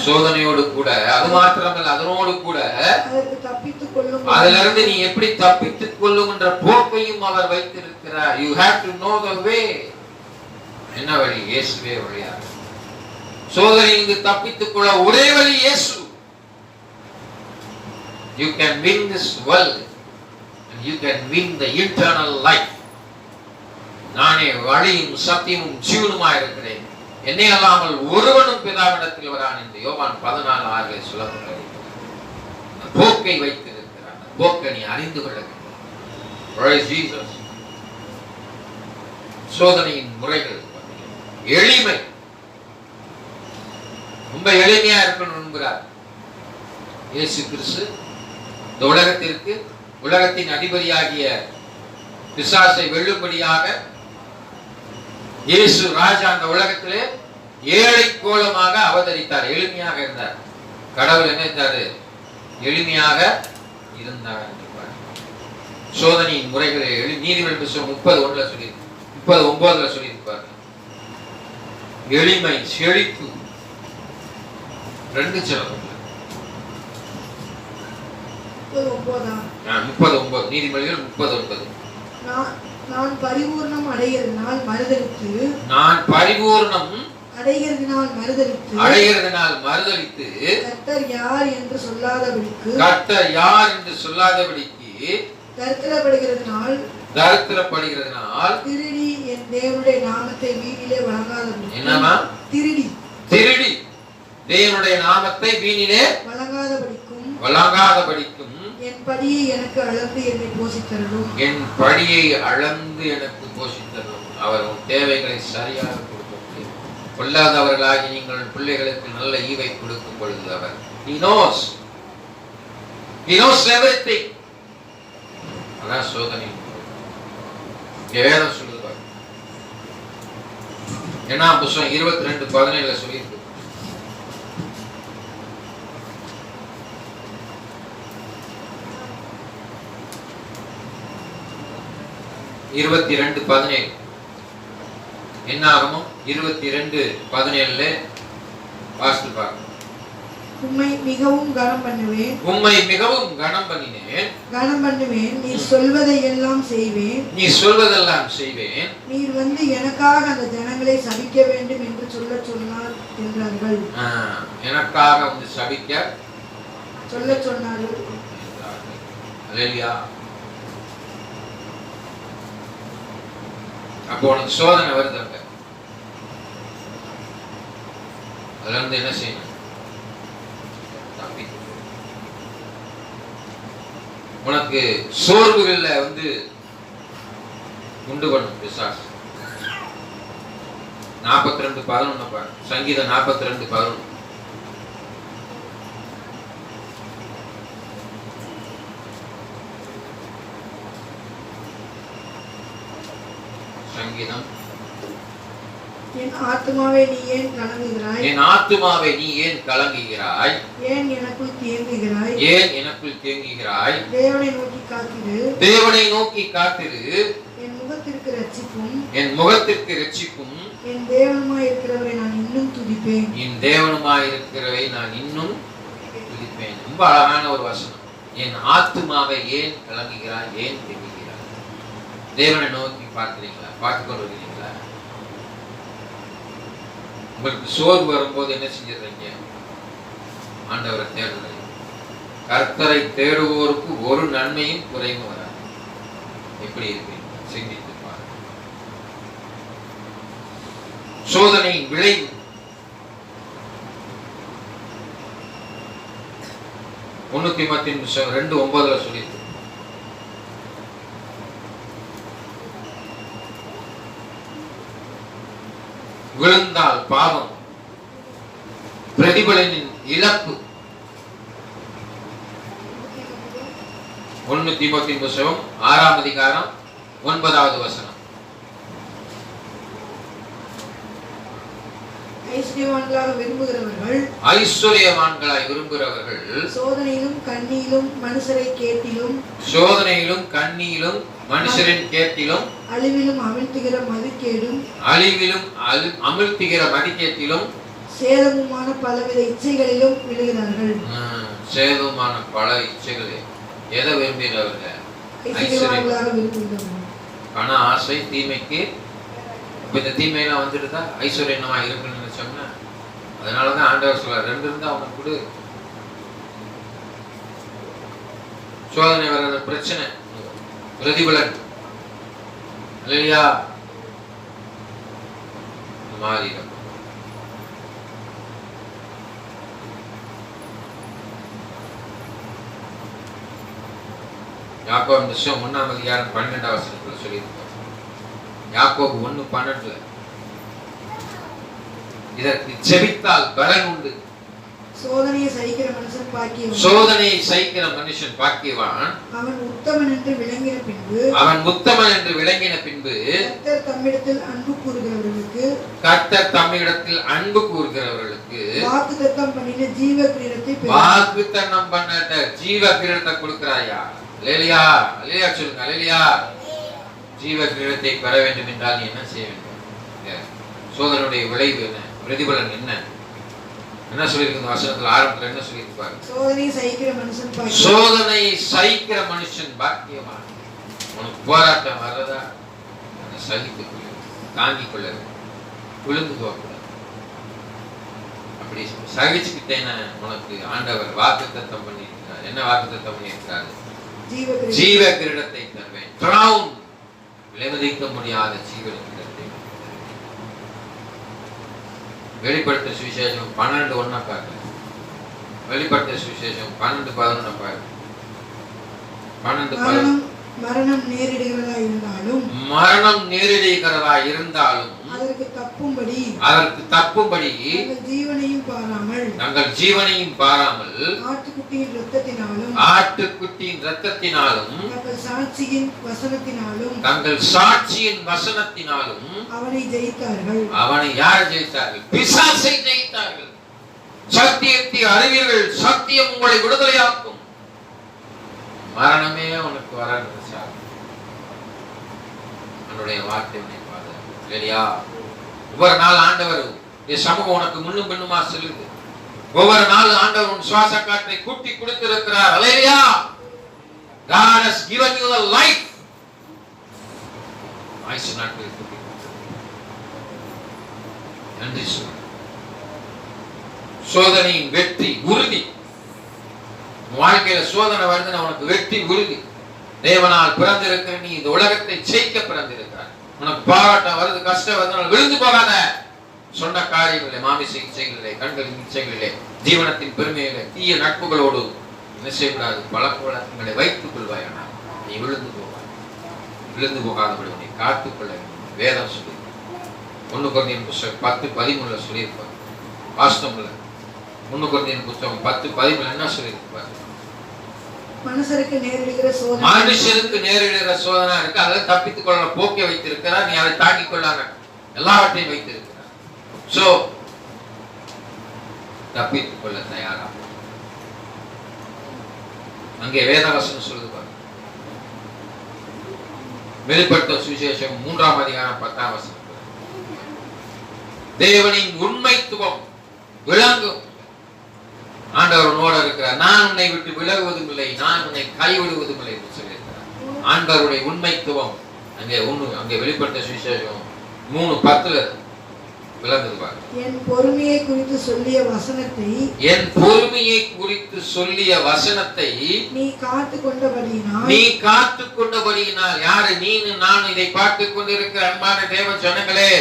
Speaker 2: சோதனையோடு கூட அது மாத்திரமல்ல, அதனோடு கூட அதிலிருந்து நீ எப்படி தப்பித்துக் கொள்ளும் என்ற போக்கையும் அவர் வைத்திருக்கிறார். You have to know the way. என்ன வழி? இயேசுவே வழியாக. சோதனையிலிருந்து தப்பித்துக் கொள்ள ஒரே வழி இயேசு. You can win this world and you can win the eternal life. நானே வழியும் சத்தியமும் ஜீவனுமாய் இருக்கிறேன், என்னை அல்லாமல் ஒருவனும் பிதாவிடத்தில் வரான் என்று யோவான் 14:6 சொல்லப்பட்டிருக்கிறது. போக்கை வைத்திருக்கிறார். போக்கை நீ அறிந்து கொள்ள வேண்டும். Praise Jesus. சோதனையின் முறைகள் எளிமை, ரொம்ப எளிமையா இருக்கணும் என்கிறார் இயேசு கிறிஸ்து. இந்த உலகத்திற்கு, உலகத்தின் அதிபதியாகிய பிசாசை வெல்லும்படியாக இயேசு ராஜா அந்த உலகத்திலே ஏழை கோலமாக அவதரித்தார். எளிமையாக இருந்தார். கடவுள் என்ன இருந்தாரு? எளிமையாக இருந்தார். சோதனையின் முறைகளை நீதிமன்ற புத்தகம் 30:1 சொல்லி 30:9 சொல்லியிருப்பார். எளிமை, செழிப்பு, 2 சொல்லுங்க. 30:9 நீதிமொழிகள் 30:9.
Speaker 3: நான் பரிபூரணம் அடைகிறதினால் மறுதலித்து, கர்த்தர் யார் என்று சொல்லாதபடிக்கு தரித்திரப்படுகிறதினால் திருடி என் தேவனுடைய நாமத்தை வீணிலே வழங்காதபடிக்கு.
Speaker 2: என்னமா? திருடி தேவனுடைய நாமத்தை வீணிலே வழங்காதபடிக்கும் என் படியை எனக்கு அளந்து எனக்கு போஷித்தரும். அவர் உன் தேவைகளை சரியாக கொடுக்க முடியும். கொள்ளாதவர்களாகி நீங்கள் பிள்ளைகளுக்கு நல்ல ஈவை கொடுக்கும் பொழுது அவர் he knows everything. அதான் சோதனை. வேதம் சொல்லுது. ஏன்னா புத்தகம் 22:17 சொல்லியிருக்கு. என்னாகமோ 22:17 வாசித்து பாருங்க.
Speaker 3: உம்மை மிகவும் கனம் பண்ணினேன். நீர் சொல்வதெல்லாம் செய்வேன். நீர் வந்து எனக்காக அந்த ஜனங்களை சபிக்க வேண்டும் என்று சொன்னார் என்றார்கள்.
Speaker 2: எனக்காக வந்து சபிக்க
Speaker 3: சொன்னார்கள்.
Speaker 2: அல்லேலூயா. அப்போ உனக்கு சோதனை வருதுங்க. அதுல இருந்து என்ன செய்யணும்? உனக்கு சோர்வுகள்ல வந்து உண்டு பண்ணும் பிசாசு. 42:11 பாரு. சங்கீதம் 42:11. சங்கீதம்.
Speaker 3: என் ஆத்துமாவே நீ ஏன் கலங்குகிறாய்? ஏன் எனக்குள் தேங்குகிறாய்? தேவனை நோக்கி காத்திரு. என் முகத்திற்கு இரட்சிப்பும் என் தேவனுமாய் இருக்கிறவரை நான் இன்னும் துதிப்பேன்.
Speaker 2: ரொம்ப அழகான ஒரு வசனம். என் ஆத்துமாவை ஏன் கலங்குகிறாய்? ஏன் தேங்குகிறாய்? தேவனை நோக்கி பார்க்கிறீங்களா? பார்த்து கொண்டு வருகிறீங்களா? உங்களுக்கு சோர்வு வரும்போது என்ன செஞ்சிடறீங்க? ஆண்டவரை தேடுறீங்க. கர்த்தரை தேடுவோருக்கு ஒரு நன்மையும் குறைவும் வராது. எப்படி இருப்பீங்க? சிந்தித்து பாருங்க. சோதனையின் விளைவு 1 தீமோத்தேயு 2:9 சொல்லியிருக்கு. விழுந்தால் பாவம், பிரதிபலனின் இழப்பு. 1 தீமோத்தேயு 6:9.
Speaker 3: ஐஸ்வரியவான்களாக விரும்புகிறவர்கள்
Speaker 2: ஐஸ்வரியவான்களாய் விரும்புகிறவர்கள்
Speaker 3: சோதனையிலும் கண்ணியிலும் மனுஷரை கேட்டிலும்
Speaker 2: சோதனையிலும் கண்ணியிலும் மனுஷரின் கேட்டிலும்
Speaker 3: அழிவிலும் அமிழ்த்துகிற மதிக்கேடும்
Speaker 2: அமிழ்த்துகிற மதிக்கேட்டிலும்
Speaker 3: சேதமுமான பலவித இச்சைகளிலும் விழுகிறார்கள்.
Speaker 2: சேதமான பல இச்சைகளே. எதை விரும்புகிறவர்கள்?
Speaker 3: ஐஸ்வரியவான்களாக விரும்புகிறவர்கள்.
Speaker 2: பண ஆசை தீமைக்கு. இப்ப இந்த தீமையெல்லாம் வந்துட்டுதா ஐஸ்வர்யமா இருக்குன்னு நினைச்சோம்னா, அதனாலதான் ஆண்டவர் சொல்றார், 2 இருந்தா அவனுக்கு கொடு. சோதனை வர்றது பிரச்சனை, பிரதிபலன் இல்லையா மாறிடும். யாக்கோபு 1:12 சொல்லியிருக்கோம். யாக்கோபு 1:12 இதற்கு செபித்தால் பலன் உண்டு.
Speaker 3: சோதனையை சகிக்கிற மனுஷன் பாக்கியவான்.
Speaker 2: சோதனையை சகிக்கிற மனுஷன் பாக்கியவான்.
Speaker 3: அவன் உத்தமன் என்று விளங்கின பின்பு கர்த்தர் தம்மிடத்தில் அன்பு கூறுகிறவர்களுக்கு வாக்குத்தத்தம் பண்ணின ஜீவ கிரீடத்தை
Speaker 2: கொடுக்கிறாயா? அல்லேலூயா, அல்லேலூயா சொல்லுங்க. அல்லேலூயா. ஜீவ கிரீடத்தை பெற வேண்டும் என்றால் நீ என்ன செய்ய வேண்டும்? சோதனையுடைய விளைவு என்ன? பிரதிபலன் என்ன? என்ன சொல்லியிருக்கு வசனத்துல? ஆரம்பத்துல என்ன சொல்லியிருப்பாரு?
Speaker 3: சோதனையை சகிக்கிற மனுஷன்
Speaker 2: பாக்கியவான். உனக்கு போராட்டம் வர்றதா சகித்துக் கொள்ள, தாங்கிக் கொள்ள, விழுந்து போகக்கூடாது. அப்படி சகிச்சுக்கிட்டேன்னு உனக்கு ஆண்டவர் வாக்குத்தத்தம் பண்ணியிருக்கிறார். என்ன வாக்குத்தத்தம் பண்ணியிருக்கிறாரு? ஜீவ கிரீடத்தை தருவேன். கிரவுன், விலைமதிக்க முடியாத ஜீவ கிரீடத்தை. வெளிப்படுத்த சுவிசேஷம் 12:1 பாருங்க. வெளிப்படுத்த சுவிசேஷம் 12:11 பாருங்க. 12:11
Speaker 3: மரணம் நேரிடுகிறதா இருந்தாலும்
Speaker 2: அதற்கு தப்பும்படி
Speaker 3: தங்கள் ஜீவனையும் பாராமல்
Speaker 2: ஆட்டுக்குட்டியின் இரத்தத்தினாலும் தங்கள் சாட்சியின் வசனத்தினாலும்
Speaker 3: அவனை ஜெயித்தார்கள்.
Speaker 2: அவனை யார் ஜெயித்தார்கள்? பிசாசை ஜெயித்தார்கள். சத்தியத்தை அறிவீர்கள், சத்தியம் உங்களை விடுதலையாக்கும். மரணமே உனக்கு வர என்னுடைய வார்த்தை இல்லையா? ஒவ்வொரு நாள் ஆண்டவர் சமூகம் உனக்கு முன்னும் பின்னுமா செல்லுது. ஒவ்வொரு நாள் ஆண்டவர் உன் சுவாச காற்றை கூட்டி கொடுத்திருக்கிறார். அல்லேலூயா. God has given you the life. ஆயுசு நாட்களை கூட்டி நன்றி சொல். சோதனையின் வெற்றி உறுதி. வாழ்க்கையில சோதனை வருதுன்னா உனக்கு வெற்றி உறுதி. தேவனால் பிறந்திருக்கிற நீ இந்த உலகத்தை ஜெயிக்க பிறந்திருக்கிறார். உனக்கு பாராட்டம் வருது, கஷ்டம் வருதுனால விழுந்து போகாத. சொன்ன காரியங்களிலே, மாமிச இச்சைகளிலே, கண்களின் இச்சைகளிலே, ஜீவனத்தின் பெருமையிலே, தீய நட்புகளோடு என்ன செய்யக்கூடாது? பழக்க வழக்கங்களை வைத்துக் கொள்வாயானால் நீ விழுந்து போகாது. விழுந்து போகாதபடி உன்னை காத்துக்கொள்ள வேண்டும். வேதம் சொல்லி 1 கொரிந்தியர் புத்தகம் 10:13 சொல்லியிருப்பார். வாஸ்தவம்ல 1 கொரிந்தியர் புத்தகம் 10:13 என்ன சொல்லியிருப்பார்?
Speaker 3: மனுஷருக்கு நேரிடுகிற
Speaker 2: சோதனை இருக்கு. அதை தப்பித்துக் கொள்ள போக்கை வைத்திருக்கிறார். நீ அதை தாங்கிக் கொள்ளாங்க எல்லாவற்றையும் வைத்திருக்கிறார். சோ தப்பித்துக் கொள்ள தயாரா. அங்கே வேதவசனம் சொல்லுது பாருங்க. வெளிப்படுத்த சுவிசேஷம் 3:10 தேவனின் உண்மைத்துவம் விளங்கும். ஆண்டவர் உன்னோட இருக்கிறார். நான் உன்னை விட்டு விலகுவதும் இல்லை, நான் உன்னை கைவிடுவதும் இல்லை என்று சொல்லியிருக்கிறார். ஆண்டவருடைய உண்மைத்துவம் அங்கே வெளிப்படுத்த சுவிசேஷம் 3:10 விளங்குது பாருங்க.
Speaker 3: என் பொறுமையை குறித்து சொல்லிய வசனத்தை நீ காத்து கொண்டபடியினால் யாரு? நீனு நான் இதை பார்த்துக் கொண்டிருக்கிற அன்பான தேவ ஜனங்களே,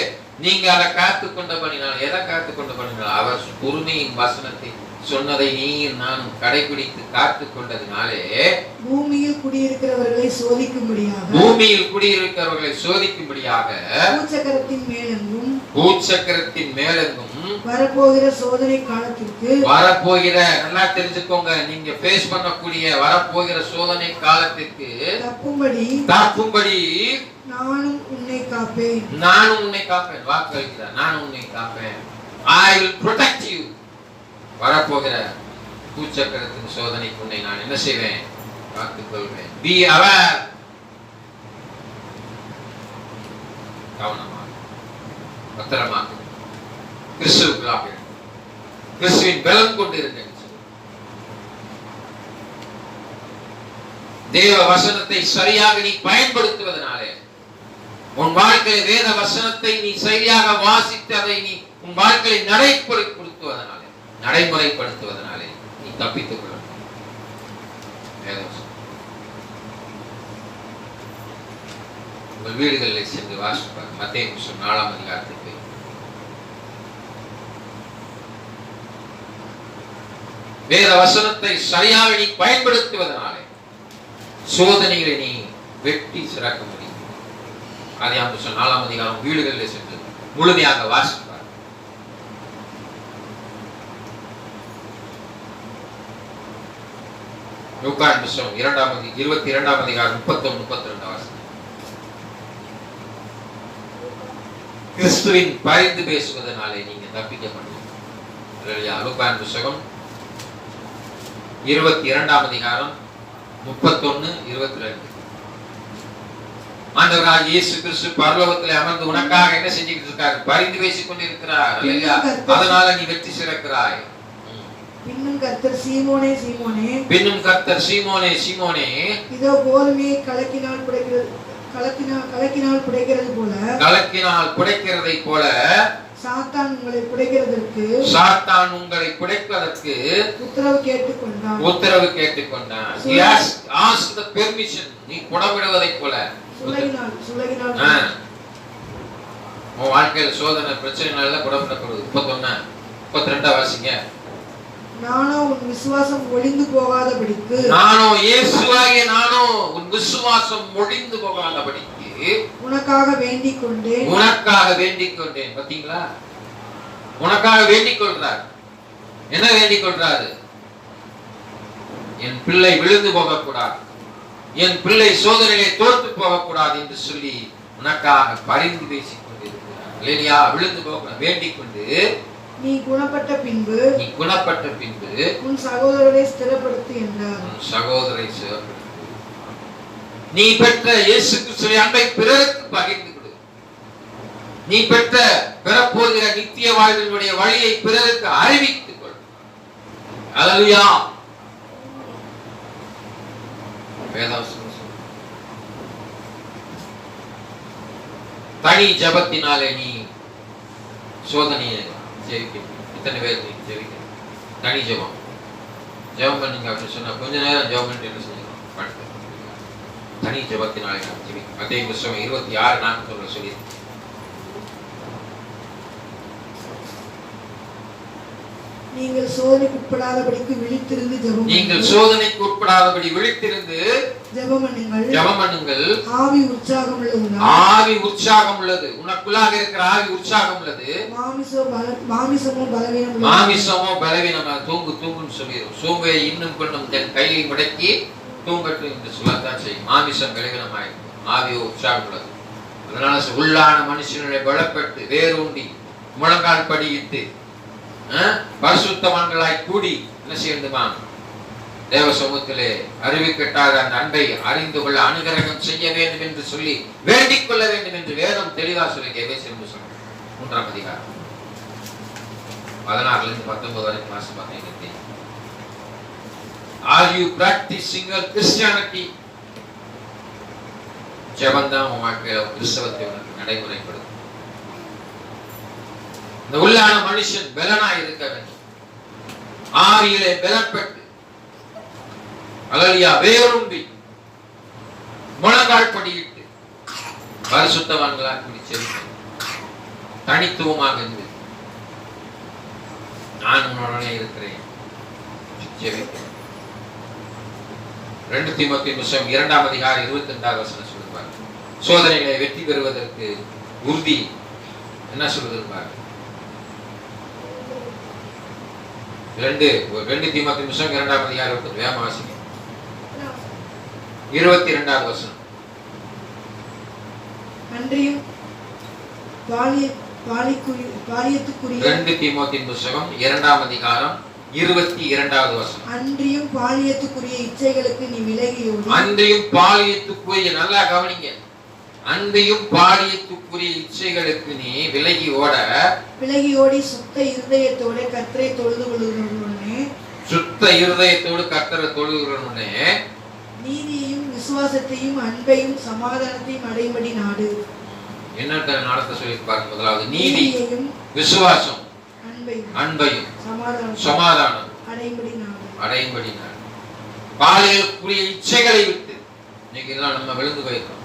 Speaker 2: நீங்க அதை காத்து கொண்டபடினால், எதை காத்து கொண்டபடினால்? அவர் பொறுமையின் வசனத்தை சொன்னதை நீயும் நானும் கடைபிடித்து காத்து கொண்டதினாலே
Speaker 3: பூமியில் குடியிருக்கிறவர்களை சோதிக்கும்படியாக
Speaker 2: பூச்சக்கரத்தின் மேலெங்கும்
Speaker 3: வரப்போகிற சோதனை காலத்திற்கு
Speaker 2: நல்லா தெரிஞ்சுக்கோங்க, நீங்க ஃபேஸ் பண்ணக்கூடிய வரப்போகிற சோதனை காலத்திற்கு தப்பும்படி
Speaker 3: நானும் உன்னை காப்பேன்.
Speaker 2: வாக்கு அளிக்கிறார், நானும் உன்னை காப்பேன். I will protect you. வரப்போகிற பூச்சக்கரத்தின் சோதனைக்கு உன்னை நான் என்ன செய்வேன்? காத்துக் கொள்வேன். Be aware. கவனமாக, பத்திரமாக கிறிஸ்துவுக்குள்ளாக கிறிஸ்துவின் பலம் கொண்டிருங்க. தேவ வசனத்தை சரியாக நீ பயன்படுத்துவதனாலே, உன் வாழ்க்கையை வேத வசனத்தை நீ சரியாக வாசித்து அதை நீ உன் வாழ்க்கையை நடைமுறைப்படுத்துவதனாலே நீ தப்பித்துக் கொள்ள. உங்கள் வீடுகளில் சென்று வாசிப்பார். மத்தேயு 4ஆம் அதிகாரத்துக்கு வேத வசனத்தை சரியாக நீ பயன்படுத்துவதனாலே சோதனைகளை நீ வெட்டி சிறக்க முடியும். அதை 4ஆம் அதிகாரம் வீடுகளில் சென்று முழுமையாக வாசிப்பார். லூக்கா 22ஆம் அதிகாரம் 31-32 வாசனம். கிறிஸ்துவின் பரிந்து பேசுவதனாலே நீங்க தப்பிக்க முடியும். லூக்கா 22ஆம் அதிகாரம் 31-22. ஆண்டவராகிய இயேசு கிறிஸ்து பரலோகத்திலே அமர்ந்து உனக்காக என்ன செஞ்சுக்கிட்டு இருக்காரு? பரிந்து பேசிக் கொண்டிருக்கிறார். அதனால நீ வெற்றி சிறக்கிறாய்.
Speaker 3: பின்னும் கர்த்தர் சீமோனே
Speaker 2: சீமோனே
Speaker 3: இதோ கோதுமையை கலக்கினால் புடைக்கிறதை போல சாத்தான் உங்களை புடைப்பதற்கு உத்தரவு கேட்டுக்கொண்டான். He asked the permission. நீ புடமிடுவதை போல உன் வாழ்க்கையில் சோதனை பிரச்சனைனால புடமிடப்படுவது. 31-32 வாசிங்க. நானோ உன் விசுவாசம் ஒழிந்து போகாதபடிக்கு உனக்காக வேண்டிக் கொண்டேன். பாத்தீங்களா? உனக்காக வேண்டிக் கொள்றார். என்ன வேண்டிக் கொள்றாரு? என் பிள்ளை விழுந்து போகக்கூடாது, என் பிள்ளை சோதனையிலே தோற்று போகக்கூடாது என்று சொல்லி உனக்காக பரிந்து பேசிக் கொண்டிருக்கிறார். இல்லையா? விழுந்து போக வேண்டிக் கொண்டு நீ குணப்பட்ட பின்பு உன் சகோதரரை ஸ்திரப்படுத்து என்றார். நீ பெற்ற இயேசு கிறிஸ்துவின் அன்பை பிறருக்கு பகிர்ந்து கொடு. நீ பெறப்போகிற நித்திய வாழ்வினுடைய வழியை பிறருக்கு அறிவித்துக் கொள். அல்லேலூயா. தனி ஜபத்தினாலே நீ சோதனையை இத்தனை பேர் நீ ஜெபிக்க. தனி ஜெபம் பண்ணுங்க அப்படின்னு சொன்னா கொஞ்ச நேரம் ஜெபம் பண்ணிட்டு என்ன செஞ்சுக்கணும்? தனி ஜெபத்தினாலே நான் ஜெபிக்க. மத்தேயு 26:40 சொல்லி நீங்கள் சோதனைக்கு உட்படாதபடி விழித்திருந்து ஜெபம் பண்ணுங்கள். ஆவி உற்சாகம் உள்ளது. உனக்குள்ளாக இருக்கிற ஆவி உற்சாகம் உள்ளது. மாமிசமோ பலவீனமா தூங்குன்னு சொல்லிடும். சோம்பை இன்னும் கொஞ்சம் தன் கையை முடக்கி தூங்கட்டும் என்று சொல்லத்தான் செய்யும். மாமிசம் பலவீனமாயிருக்கும், ஆவியோ உற்சாகம் உள்ளது. அதனால உள்ளான மனுஷனுடைய பலப்பட்டு வேரூண்டி முழங்கால் படியிட்டு பரிசுத்தவான்களாய் கூடி என்ன செய்யணுமா? தேவ சமூகத்திலே அறிவிக்கட்டாத அந்த அன்பை அறிந்து கொள்ள அனுகிரகம் செய்ய வேண்டும் என்று சொல்லி வேண்டிக் கொள்ள வேண்டும் என்று வேதம் தெளிவா சொல்லி எபேசியர் 3ஆம் அதிகாரம் 16-19 வரைக்கும் வாசிப்பாங்க. Are you practicing your Christianity? ஜெபந்தான் உன் வாழ்க்கையில கிறிஸ்தவத்தை உனக்கு நடைமுறைப்படுத்தும். இந்த உள்ளான மனுஷன் பலனாய் இருக்க வேண்டும். ஆவியிலே பலப்பட்டு அல்லேலூயா வேரூன்றி முழங்கால் படியிட்டு பரிசுத்தவான்களாய் கூடி செல்லுங்கள்.
Speaker 2: தனித்துவமாக இருந்து நான் உன்னுடனே இருக்கிறேன். 2 தீமோத்தேயு 2:22 சொல்லுவார். சோதனைகளை வெற்றி பெறுவதற்கு உறுதி என்ன சொல்றது பாருங்க. 2 தீமோத்தேயு 2:22 வேகமா வாசிங்க. 22வது வசனம்.
Speaker 4: அன்றியும் பாலியத்துக்குரிய
Speaker 2: 2 தீமோத்தேயு 2:22 வசனம்.
Speaker 4: அன்றியும் பாலியத்துக்குரிய இச்சைகளுக்கு நீ விலகியோடி.
Speaker 2: அன்றியும் பாலியத்துக்குரிய, நல்லா கவனிங்க, அன்றியும் பாலியத்துக்குரிய இச்சைகளுக்கு நீ விலகி ஓடி சுத்த இருதயத்தோடு கர்த்தரை தொழுது கொள்ளுகிறவனே, நீதியையும் விசுவாசத்தையும் அன்பையும் சமாதானத்தையும் அடையும்படி நாடு. என்ன நடத்த சொல்லி பாருங்க. முதலாவது நீதி, விசுவாசம், அன்பையும் சமாதானம் அடையும்படி நாடு. பாலியலுக்குரிய இச்சைகளை விட்டு இன்னைக்கு எல்லாம் நம்ம விழுந்து போயிருக்கோம்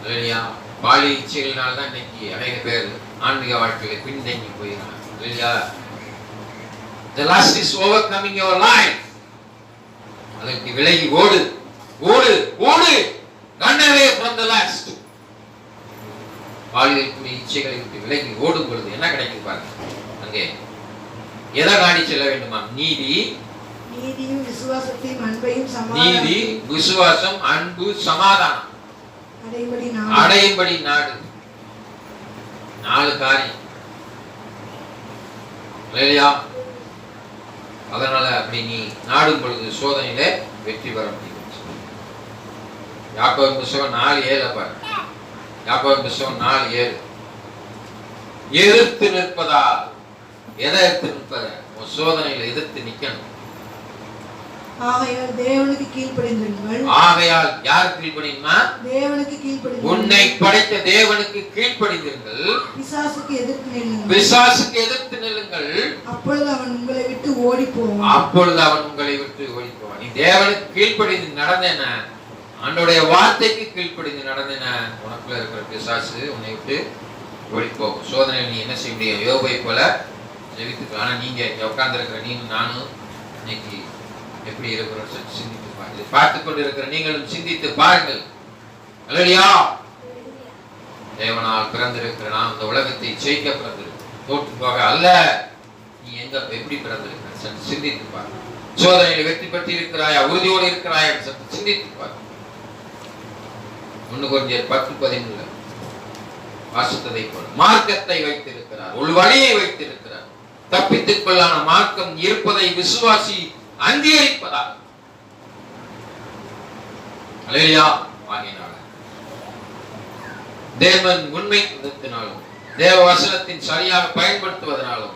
Speaker 2: இல்லையா? பாலிய இச்சைகள்னால்தான் இன்னைக்கு அநேக பேர் ஆன்மீக வாழ்க்கையில பின்தங்கி போயிருக்காங்க இல்லையா? The lust is overcoming your life. அதற்கு விலகி ஓடு, ஓடு, ஓடு. Run away from the lust. பாலியலுக்குரிய இச்சைகளை விட்டு விலகி ஓடும் பொழுது என்ன கிடைக்கும் பாருங்க. அங்கே எதை நாடி செல்ல வேண்டுமா?
Speaker 4: நீதியும் விசுவாசத்தையும் அன்பையும்
Speaker 2: நீதி, விசுவாசம், அன்பு, சமாதானம் அடையும்படி நாடு. 4 காரியம் இல்லையா? அதனால அப்படி நீ நாடும் பொழுது சோதனையில வெற்றி பெற முடியும். யாக்கோபு புத்தகம் 4:7 பாருங்க. யாக்கோபு புத்தகம் 4:7. எதிர்த்து நிற்பதா? எதை எதிர்த்து நிற்பத? சோதனையில எதிர்த்து நிக்கணும்.
Speaker 4: ஆகையால் தேவனுக்கு கீழ்ப்படிந்திருங்கள்.
Speaker 2: ஆகையால் யார் கீழ்ப்படியுமா?
Speaker 4: தேவனுக்கு கீழ்ப்படிந்திருங்கள்.
Speaker 2: உன்னை படைத்த தேவனுக்கு கீழ்ப்படிந்திருங்கள்.
Speaker 4: பிசாசுக்கு எதிர்த்து நில்லுங்கள்.
Speaker 2: பிசாசுக்கு எதிர்த்து நில்லுங்கள்.
Speaker 4: அப்பொழுது அவன் உங்களை விட்டு ஓடி போவான். நீ தேவனுக்கு கீழ்ப்படிந்து நடந்தேனா, ஆண்டவருடைய வார்த்தைக்கு கீழ்ப்படிந்து நடந்தேனா, உனக்குள்ள இருக்கிற பிசாசு உன்னை விட்டு ஓடி போகும். சோதனையில் நீ என்ன செய்ய முடியும்? யோபை போல ஜெபித்துக்கலாம். ஆனா நீங்க உட்கார்ந்து இருக்கிற நீங்களும் நானும் இன்னைக்கு எப்படி இருக்கிறோம் சிந்தித்து பாருங்கள். பார்த்துக் கொண்டிருக்கிற நீங்களும் சிந்தித்து பாருங்கள். அல்லேலூயா. தேவனால் பிறந்திருக்கிற நாம் இந்த உலகத்தை ஜெயிக்க பிறந்திருக்கிறோம், தோற்று போக அல்ல. நீ எங்க எப்படி பிறந்திருக்கிற சற்று சிந்தித்து பாரு. சோதனையில் வெற்றி பெற்று இருக்கிறாயா, உறுதியோடு இருக்கிறாயா சற்று சிந்தித்து பாரு. 1 கொரிந்தியர் 10:13 வாசித்ததை போல மார்க்கத்தை வைத்திருக்கிறார், ஒரு வழியை வைத்திருக்கிறார். தப்பித்துக் கொள்ளான மார்க்கம் இருப்பதை விசுவாசி அங்கீகரிப்பதா? அல்லேலூயா. ஆகினால தேவன் உண்மை விதத்தினாலும் தேவ வசனத்தின் சரியாக பயன்படுத்துவதனாலும்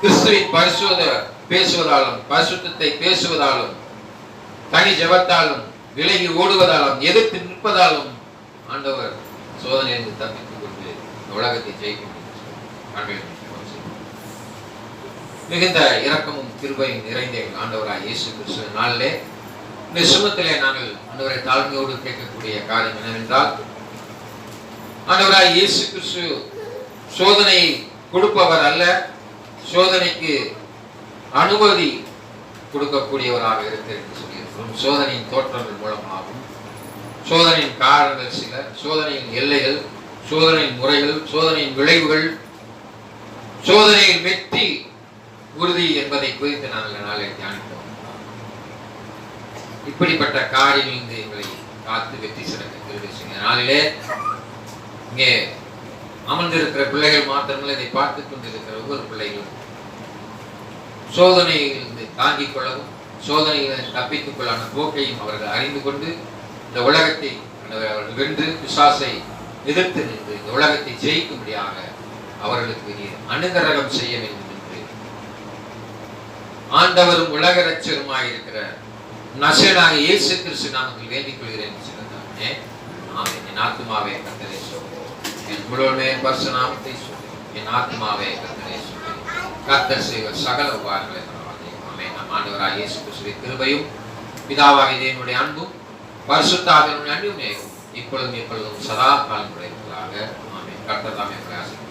Speaker 4: கிறிஸ்துவின் பேசுவதாலும் பரிசுத்தத்தை பேசுவதாலும் தனி ஜெபத்தாலும் விலகி ஓடுவதாலும் எதிர்த்து நிற்பதாலும் ஆண்டவர் சோதனையிலிருந்து தப்பித்துக் கொண்டு உலகத்தை ஜெயிக்க முடியும். மிகுந்த இரக்கமும் கிருபையும் நிறைந்த ஆண்டவராய் இயேசு கிறிஸ்து நாளிலே இந்த சுமத்திலே நாங்கள் ஆண்டவரை தாழ்மையோடு கேட்கக்கூடிய காரியம் என்னவென்றால், ஆண்டவராய் இயேசு கிறிஸ்து சோதனையை கொடுப்பவர் அல்ல, சோதனைக்கு அனுமதி கொடுக்கக்கூடியவராக இருக்கிறது சொல்லியிருக்கிறோம். சோதனையின் தோற்றங்கள் மூலமாகவும் சோதனையின் காரணங்கள் சில, சோதனையின் எல்லைகள், சோதனையின் முறைகள், சோதனையின் விளைவுகள், சோதனையின் வெற்றி உறுதி என்பதை குறித்து நாங்கள் நாளை தியானித்தோம். இப்படிப்பட்ட காரியங்களிலிருந்து எங்களை காத்து வெற்றி சிறக்க நாளிலே இங்கே அமர்ந்திருக்கிற பிள்ளைகள் மாத்திரமல்ல, இதை பார்த்துக் கொண்டிருக்கிற ஒவ்வொரு பிள்ளைகளும் சோதனையிலிருந்து தாங்கிக் கொள்ளவும் சோதனைகளை தப்பித்துக் கொள்ளான போக்கையும் அவர்கள் அறிந்து கொண்டு இந்த உலகத்தை அவர்கள் வென்று பிசாசை எதிர்த்து நின்று இந்த உலகத்தை ஜெயிக்கும்படியாக அவர்களுக்கு நீர் அனுகிரகம் செய்ய வேண்டும் என்று ஆண்டவரும் உலக இரட்சகருமாயிருக்கிற நசரேயனாகிய இயேசு கிறிஸ்து நாமத்தில் வேண்டிக் கொள்கிறேன். என் ஆத்துமாவே கர்த்தரை சொல்லு, என் முழுமே பரிசுத்த நாமத்தை சொல்லு, என் ஆத்துமாவே கர்த்தரை சொல்லு. கர்த்தர் செய்வ சகல உபகாரங்களை ஆமென். நம் ஆண்டவராகிய இயேசு கிறிஸ்துவின் கிருபையும் பிதாவாகிய தேவனுடைய அன்பும் பரிசுத்த ஆவியானவருடைய அன்பும் இப்பொழுதும் எப்பொழுதும் சதா காலம் உடையவர்களாக ஆமென்.
Speaker 1: கர்த்தர் தாமே உங்களை ஆசீர்வதிப்பார்.